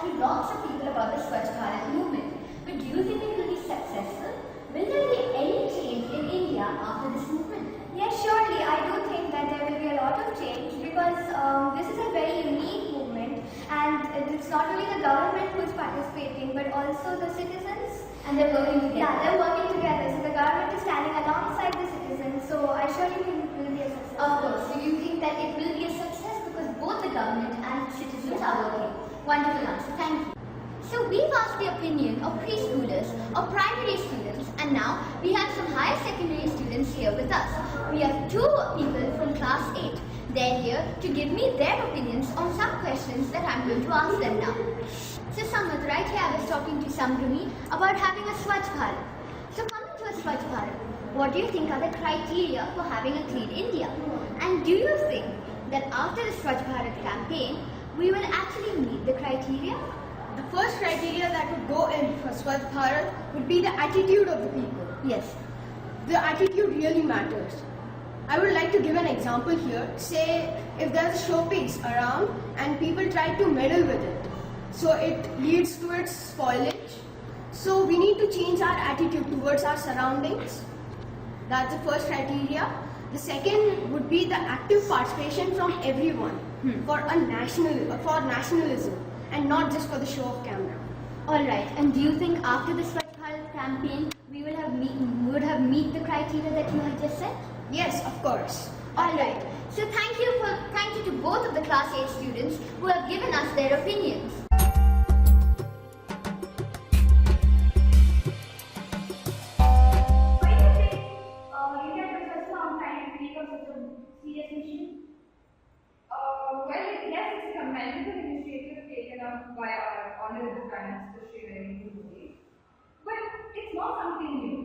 to lots of people about the Swachh Bharat movement. But do you think it will be successful? Will there be any change in India after this movement? Yes, surely. I do think that there will be a lot of change because this is a very unique movement, and it's not only the government who's participating but also the citizens. And they're working together. Yeah, they're working together. So the government is standing alongside the citizens. So I surely think it will be a success. Of course. So you think that it will be a success because both the government and citizens are working. Wonderful answer. Thank you. So we've asked the opinion of preschoolers, of primary students, and now we have some higher secondary students here with us. We have two people from class 8. They're here to give me their opinions on some questions that I'm going to ask them now. So Samad, right here I was talking to Sambrami about having a Swachh Bharat. So coming to a Swachh Bharat, what do you think are the criteria for having a clean India? And do you think that after the Swachh Bharat campaign, we will actually meet the criteria? The first criteria that would go in for Swachh Bharat would be the attitude of the people. Yes. The attitude really matters. I would like to give an example here. Say if there's a showpiece around and people try to meddle with it, so it leads to its spoilage. So we need to change our attitude towards our surroundings. That's the first criteria. The second would be the active participation from everyone for nationalism and not just for the show of camera. All right. And do you think after the Swachh Bharat campaign, we would have meet the criteria that you had just said? Yes, of course. All right. So thank you to both of the class 8 students who have given us their opinions. Why do you think India took such a long time to take up such a serious mission? Well, yes, it's a commendable initiative taken up by our Honorable Prime Minister Shri Narendra Modi. But it's not something new.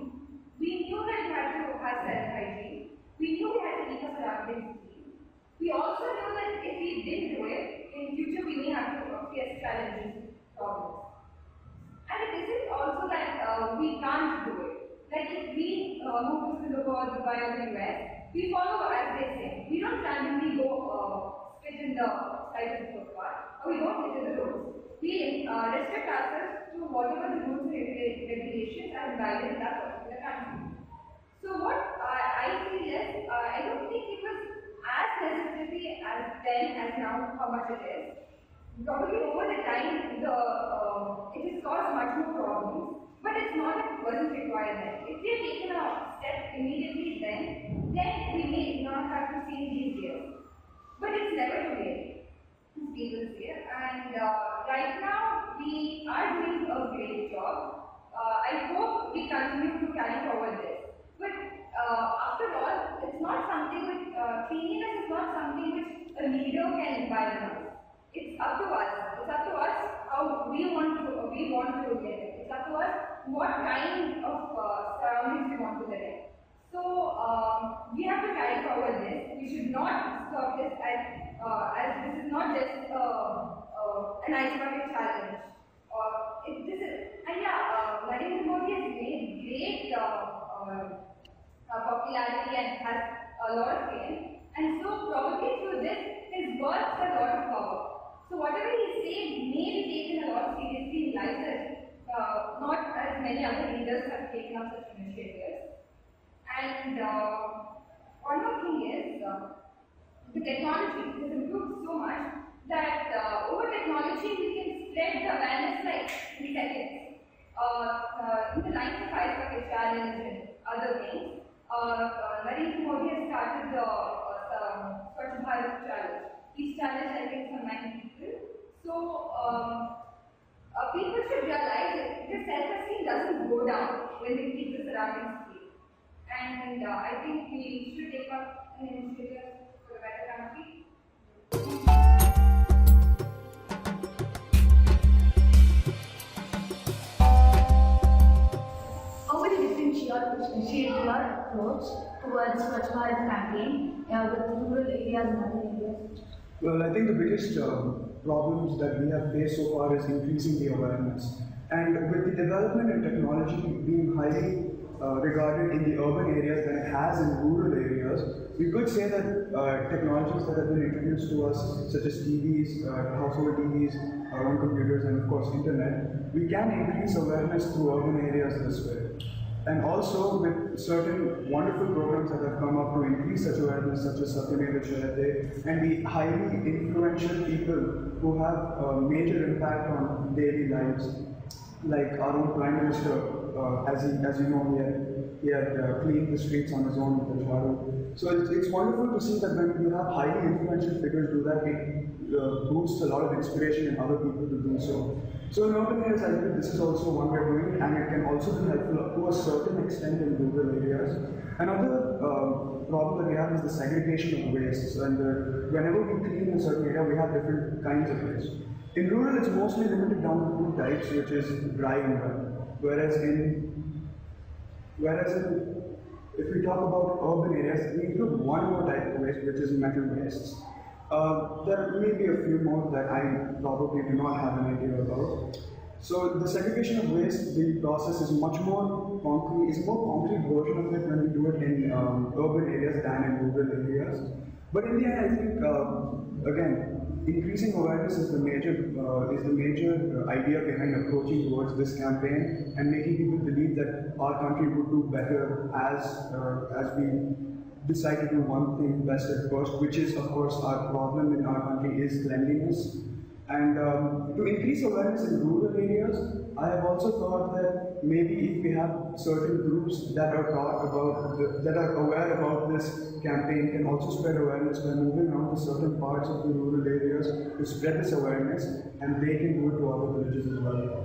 We knew that we had to have self-hygiene. We knew we had to keep our surroundings clean. We also knew that if we didn't do it, in future we may have to face challenges, problems. And it isn't also that we can't do it. Like if we move to Singapore, Dubai or the US, we follow as they say. We don't randomly go sit in the side of the footpath, or we don't sit in the roads. We restrict ourselves to whatever the rules and regulations are invalid in that particular country. So what I feel is, I don't think it was as necessary as then as now how much it is. Probably over the time, it has caused much more problems. But it's not that it wasn't required then. If we had taken a step immediately then we may not have to see these years. But it's never too late, as people say. And right now, we are doing a great job. I hope we continue to carry forward this. But after all, it's not something which, cleanliness is not something which a leader can invite us. It's up to us. It's up to us how we want to get it. It's up to us what kind of surroundings we want to live in. So we have to carry forward this. We should not stop this as this is not just an ice bucket challenge. Narendra Modi has made great popularity and has a lot of fame. And so probably through this, his words have a lot of power. So whatever he said may be taken a lot seriously in life that not as many other leaders have taken up such initiatives. And one more thing is, the technology has improved so much that over technology we can spread the awareness like in seconds. In the lines of Ice Bucket Challenge and other things, Narendra Modi has started the Swachh Bharat Challenge. Each challenge helping some 9 people. So people should realize that the self-esteem doesn't go down when they keep the surroundings clean. And I think we should take up an initiative for a better country. How would you differentiate your approach towards Swachh Bharat campaign with rural areas and other areas? Well, I think the biggest problems that we have faced so far is increasing the awareness. And with the development in technology being highly regarded in the urban areas than it has in rural areas. We could say that technologies that have been introduced to us, such as TVs, household TVs, our own computers, and of course internet, we can increase awareness through urban areas this way. And also with certain wonderful programs that have come up to increase such awareness, such as Satyameva Jayate, and the highly influential people who have a major impact on daily lives, like our own Prime Minister, as you know, he had cleaned the streets on his own with the jharu. So it's wonderful to see that when you have highly influential figures do that, it boosts a lot of inspiration in other people to do so. So in urban areas, I think this is also one way of doing it, and it can also be helpful to a certain extent in rural areas. Another problem that we have is the segregation of waste. And whenever we clean in a certain area, we have different kinds of waste. In rural, it's mostly limited down to two types, which is dry and wet. Whereas if we talk about urban areas, we include one more type of waste, which is metal wastes. There may be a few more that I probably do not have an idea about. So the segregation of waste, the process is much more concrete, is a more concrete version of it when we do it in urban areas than in rural areas. But in the end, I think, again, increasing awareness is the major idea behind approaching towards this campaign and making people believe that our country would do better as we decide to do one thing best at first, which is, of course, our problem in our country is cleanliness. And to increase awareness in rural areas, I have also thought that maybe if we have certain groups that are that are aware about this campaign can also spread awareness by moving around to certain parts of the rural areas to spread this awareness, and they can do it to other villages as well.